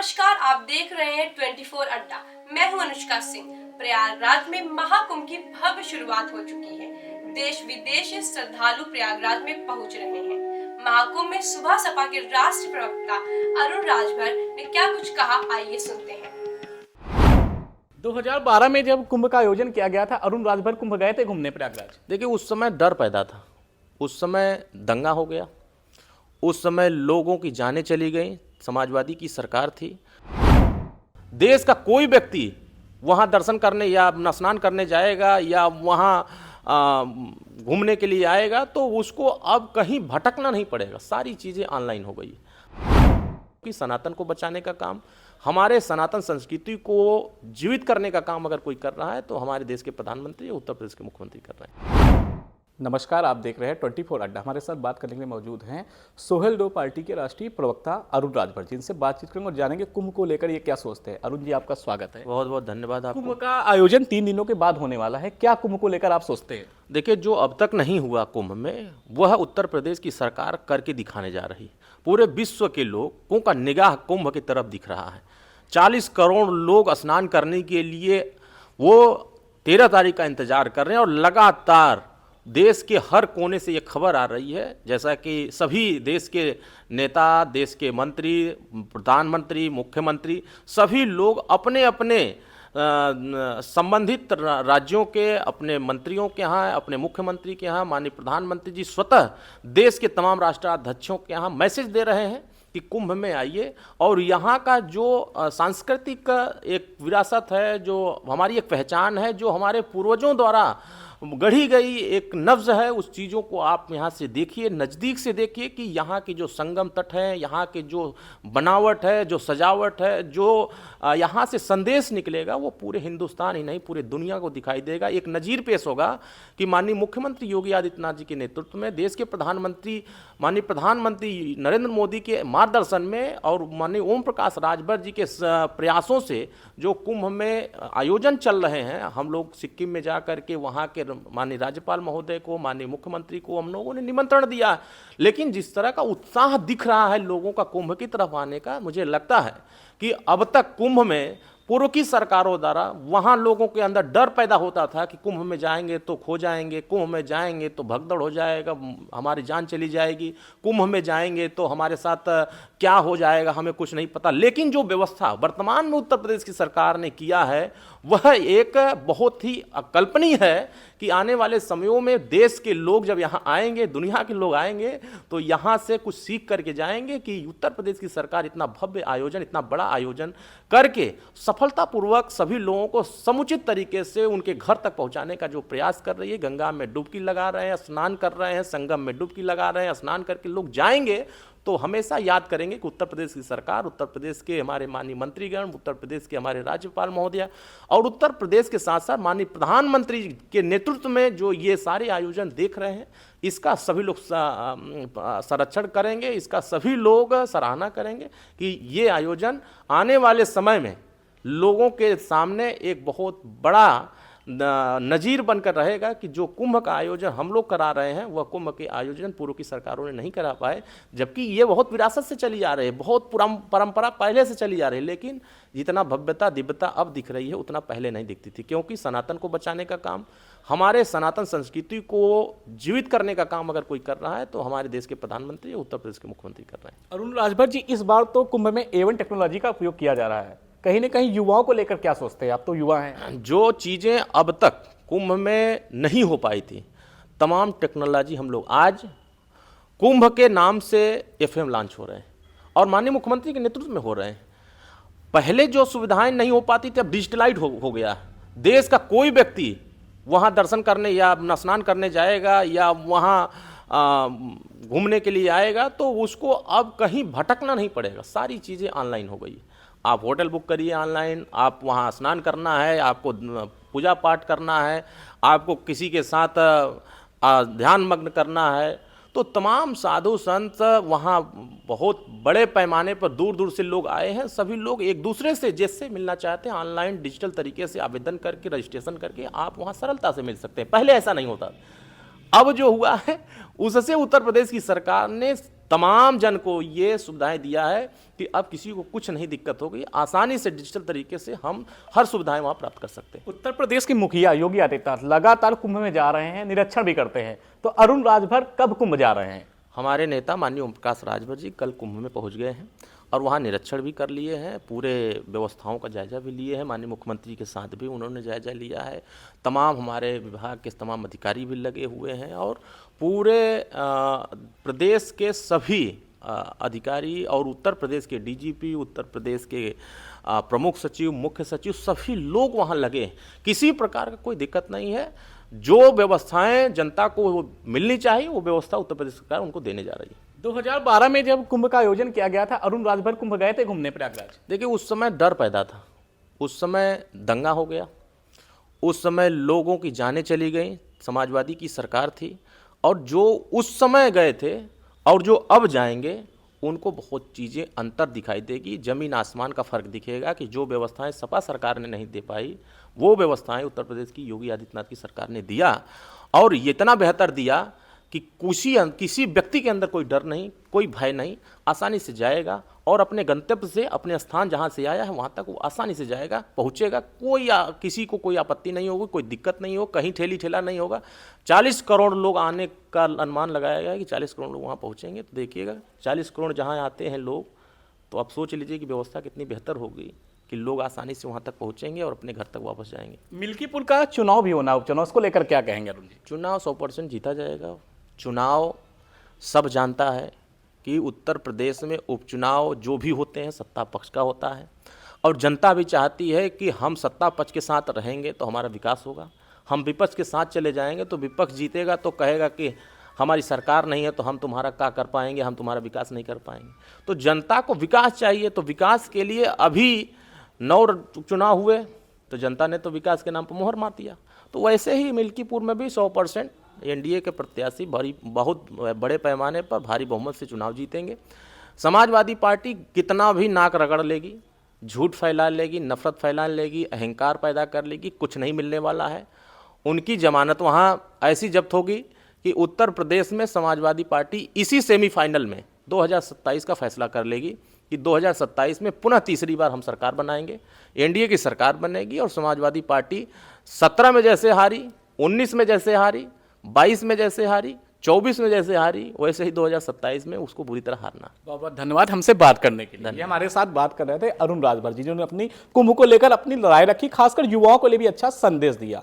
नमस्कार, आप देख रहे हैं 24 अड्डा। मैं हूं अनुष्का सिंह। प्रयागराज में महाकुंभ की भव्य शुरुआत हो चुकी है। देश विदेश से श्रद्धालु प्रयागराज में पहुंच रहे हैं। महाकुंभ में सुबह सपा के राष्ट्रीय प्रवक्ता अरुण राजभर ने क्या कुछ कहा, आइए सुनते हैं। 2012 में जब कुंभ का आयोजन किया गया था, अरुण राजभर कुंभ गए थे घूमने प्रयागराज। देखिए, उस समय डर पैदा था, उस समय दंगा हो गया, उस समय लोगों की जानें चली गई, समाजवादी की सरकार थी। देश का कोई व्यक्ति वहाँ दर्शन करने या स्नान करने जाएगा या वहाँ घूमने के लिए आएगा तो उसको अब कहीं भटकना नहीं पड़ेगा, सारी चीज़ें ऑनलाइन हो गई। कि सनातन को बचाने का काम, हमारे सनातन संस्कृति को जीवित करने का काम अगर कोई कर रहा है तो हमारे देश के प्रधानमंत्री या उत्तर प्रदेश के मुख्यमंत्री कर रहे हैं। नमस्कार, आप देख रहे हैं 24 अड्डा। हमारे साथ बात करने के लिए मौजूद हैं सोहेल डो पार्टी के राष्ट्रीय प्रवक्ता अरुण राजभर जी। इनसे बातचीत करेंगे और जानेंगे कुंभ को लेकर ये क्या सोचते हैं। अरुण जी, आपका स्वागत है। बहुत बहुत धन्यवाद आपको। कुंभ का आयोजन 3 दिनों के बाद होने वाला है, क्या कुंभ को लेकर आप सोचते हैं? देखिए, जो अब तक नहीं हुआ कुंभ में, वह उत्तर प्रदेश की सरकार करके दिखाने जा रही। पूरे विश्व के लोगों का निगाह कुंभ की तरफ दिख रहा है। 40 करोड़ लोग स्नान करने के लिए वो 13 तारीख का इंतजार कर रहे हैं और लगातार देश के हर कोने से ये खबर आ रही है, जैसा कि सभी देश के नेता, देश के मंत्री, प्रधानमंत्री, मुख्यमंत्री, सभी लोग अपने अपने संबंधित राज्यों के अपने मंत्रियों के यहाँ, अपने मुख्यमंत्री के यहाँ, माननीय प्रधानमंत्री जी स्वतः देश के तमाम राष्ट्राध्यक्षों के यहाँ मैसेज दे रहे हैं कि कुंभ में आइए। और यहाँ का जो सांस्कृतिक एक विरासत है, जो हमारी एक पहचान है, जो हमारे पूर्वजों द्वारा गढ़ी गई एक नब्ज है, उस चीज़ों को आप यहाँ से देखिए, नज़दीक से देखिए कि यहाँ की जो संगम तट है, यहाँ के जो बनावट है, जो सजावट है, जो यहाँ से संदेश निकलेगा वो पूरे हिंदुस्तान ही नहीं पूरे दुनिया को दिखाई देगा। एक नज़ीर पेश होगा कि माननीय मुख्यमंत्री योगी आदित्यनाथ जी के नेतृत्व में, देश के प्रधानमंत्री माननीय प्रधानमंत्री नरेंद्र मोदी के मार्गदर्शन में और माननीय ओम प्रकाश राजभर जी के प्रयासों से जो कुंभ में आयोजन चल रहे हैं, हम लोग सिक्किम में जा कर के वहाँ के माननीय राज्यपाल महोदय को, माननीय मुख्यमंत्री को हम लोगों ने निमंत्रण दिया। लेकिन जिस तरह का उत्साह दिख रहा है लोगों का कुंभ की तरफ आने का, मुझे लगता है कि अब तक कुंभ में पूर्व की सरकारों द्वारा वहाँ लोगों के अंदर डर पैदा होता था कि कुंभ में जाएंगे तो खो जाएंगे, कुंभ में जाएंगे तो भगदड़ हो जाएगा, हमारी जान चली जाएगी, कुंभ में जाएंगे तो हमारे साथ क्या हो जाएगा हमें कुछ नहीं पता। लेकिन जो व्यवस्था वर्तमान में उत्तर प्रदेश की सरकार ने किया है वह एक बहुत ही अकल्पनीय है कि आने वाले समयों में देश के लोग जब यहाँ आएंगे, दुनिया के लोग आएंगे तो यहाँ से कुछ सीख करके जाएंगे कि उत्तर प्रदेश की सरकार इतना भव्य आयोजन, इतना बड़ा आयोजन करके सफलतापूर्वक सभी लोगों को समुचित तरीके से उनके घर तक पहुँचाने का जो प्रयास कर रही है। गंगा में डुबकी लगा रहे हैं, स्नान कर रहे हैं, संगम में डुबकी लगा रहे हैं, स्नान करके लोग जाएंगे तो हमेशा याद करेंगे कि उत्तर प्रदेश की सरकार, उत्तर प्रदेश के हमारे माननीय मंत्रीगण, उत्तर प्रदेश के हमारे राज्यपाल महोदय और उत्तर प्रदेश के साथ साथ माननीय प्रधानमंत्री के नेतृत्व में जो ये सारे आयोजन देख रहे हैं, इसका सभी लोग संरक्षण करेंगे, इसका सभी लोग सराहना करेंगे कि ये आयोजन आने वाले समय में लोगों के सामने एक बहुत बड़ा नज़ीर बनकर रहेगा कि जो कुंभ का आयोजन हम लोग करा रहे हैं वह कुंभ के आयोजन पूर्व की सरकारों ने नहीं करा पाए, जबकि ये बहुत विरासत से चली जा रही है, बहुत परंपरा पहले से चली जा रही है। लेकिन जितना भव्यता दिव्यता अब दिख रही है उतना पहले नहीं दिखती थी, क्योंकि सनातन को बचाने का काम, हमारे सनातन संस्कृति को जीवित करने का काम अगर कोई कर रहा है तो हमारे देश के प्रधानमंत्री या उत्तर प्रदेश के मुख्यमंत्री कर रहे हैं। अरुण राजभर जी, इस बार तो कुंभ में A1 टेक्नोलॉजी का उपयोग किया जा रहा है, कहीं ना कहीं युवाओं को लेकर क्या सोचते हैं? आप तो युवा हैं। जो चीज़ें अब तक कुंभ में नहीं हो पाई थी, तमाम टेक्नोलॉजी हम लोग आज कुंभ के नाम से FM लॉन्च हो रहे हैं और माननीय मुख्यमंत्री के नेतृत्व में हो रहे हैं। पहले जो सुविधाएं नहीं हो पाती थी अब डिजिटलाइज हो गया। देश का कोई व्यक्ति वहाँ दर्शन करने या स्नान करने जाएगा या वहाँ घूमने के लिए आएगा तो उसको अब कहीं भटकना नहीं पड़ेगा, सारी चीज़ें ऑनलाइन हो गई। आप होटल बुक करिए ऑनलाइन, आप वहाँ स्नान करना है, आपको पूजा पाठ करना है, आपको किसी के साथ ध्यान मग्न करना है, तो तमाम साधु संत वहाँ बहुत बड़े पैमाने पर दूर दूर से लोग आए हैं। सभी लोग एक दूसरे से जिससे मिलना चाहते हैं ऑनलाइन डिजिटल तरीके से आवेदन करके, रजिस्ट्रेशन करके आप वहाँ सरलता से मिल सकते हैं। पहले ऐसा नहीं होता। अब जो हुआ है उससे उत्तर प्रदेश की सरकार ने तमाम जन को ये सुविधाएं दिया है कि अब किसी को कुछ नहीं दिक्कत होगी, आसानी से डिजिटल तरीके से हम हर सुविधाएं वहां प्राप्त कर सकते हैं। उत्तर प्रदेश के मुखिया योगी आदित्यनाथ लगातार कुंभ में जा रहे हैं, निरीक्षण भी करते हैं, तो अरुण राजभर कब कुंभ जा रहे हैं? हमारे नेता माननीय ओम प्रकाश राजभर जी कल कुंभ में पहुंच गए हैं और वहाँ निरीक्षण भी कर लिए हैं, पूरे व्यवस्थाओं का जायजा भी लिए हैं। माननीय मुख्यमंत्री के साथ भी उन्होंने जायजा लिया है। तमाम हमारे विभाग के तमाम अधिकारी भी लगे हुए हैं और पूरे प्रदेश के सभी अधिकारी और उत्तर प्रदेश के डीजीपी, उत्तर प्रदेश के प्रमुख सचिव, मुख्य सचिव, सभी लोग वहाँ लगे। किसी प्रकार का कोई दिक्कत नहीं है। जो व्यवस्थाएं जनता को वो मिलनी चाहिए वो व्यवस्था उत्तर प्रदेश सरकार उनको देने जा रही है। 2012 में जब कुंभ का आयोजन किया गया था, अरुण राजभर कुंभ गए थे घूमने प्रयागराज। देखिए उस समय डर पैदा था, उस समय दंगा हो गया, उस समय लोगों की जानें चली गई, समाजवादी की सरकार थी और जो उस समय गए थे और जो अब जाएंगे उनको बहुत चीज़ें अंतर दिखाई देगी, ज़मीन आसमान का फ़र्क दिखेगा कि जो व्यवस्थाएं सपा सरकार ने नहीं दे पाई वो व्यवस्थाएं उत्तर प्रदेश की योगी आदित्यनाथ की सरकार ने दिया और ये इतना बेहतर दिया कि किसी व्यक्ति के अंदर कोई डर नहीं, कोई भय नहीं, आसानी से जाएगा और अपने गंतव्य से, अपने स्थान जहाँ से आया है वहाँ तक वो आसानी से जाएगा, पहुँचेगा। किसी को कोई आपत्ति नहीं होगी, कोई दिक्कत नहीं हो, कहीं ठेली ठेला नहीं होगा। 40 करोड़ लोग आने का अनुमान लगाया गया है कि 40 करोड़ लोग वहाँ पहुँचेंगे। तो देखिएगा 40 करोड़ जहाँ आते हैं लोग, तो आप सोच लीजिए कि व्यवस्था कितनी बेहतर होगी कि लोग आसानी से वहाँ तक पहुँचेंगे और अपने घर तक वापस जाएंगे। मिल्कीपुर का चुनाव भी होना, उपचुनाव, उसको लेकर क्या कहेंगे अरुण जी? चुनाव 100% जीता जाएगा। चुनाव सब जानता है कि उत्तर प्रदेश में उपचुनाव जो भी होते हैं सत्ता पक्ष का होता है और जनता भी चाहती है कि हम सत्ता पक्ष के साथ रहेंगे तो हमारा विकास होगा, हम विपक्ष के साथ चले जाएंगे तो विपक्ष जीतेगा तो कहेगा कि हमारी सरकार नहीं है तो हम तुम्हारा क्या कर पाएंगे, हम तुम्हारा विकास नहीं कर पाएंगे। तो जनता को विकास चाहिए, तो विकास के लिए अभी 9 चुनाव हुए तो जनता ने तो विकास के नाम पर मोहर मार दिया। तो वैसे ही मिल्कीपुर में भी 100% एनडीए के प्रत्याशी बहुत बड़े पैमाने पर भारी बहुमत से चुनाव जीतेंगे। समाजवादी पार्टी कितना भी नाक रगड़ लेगी, झूठ फैला लेगी, नफरत फैला लेगी, अहंकार पैदा कर लेगी, कुछ नहीं मिलने वाला है। उनकी जमानत वहाँ ऐसी जब्त होगी कि उत्तर प्रदेश में समाजवादी पार्टी इसी सेमीफाइनल में 2027 का फैसला कर लेगी कि 2027 में पुनः तीसरी बार हम सरकार बनाएंगे, एनडीए की सरकार बनेगी और समाजवादी पार्टी 17 में जैसे हारी, 19 में जैसे हारी, 22 में जैसे हारी, 24 में जैसे हारी, वैसे ही 2027 में उसको बुरी तरह हारना। बहुत बहुत धन्यवाद हमसे बात करने के लिए। ये हमारे साथ बात कर रहे थे अरुण राजभर जी, जिन्होंने अपनी कुंभ को लेकर अपनी लड़ाई रखी, खासकर युवाओं को लिए भी अच्छा संदेश दिया।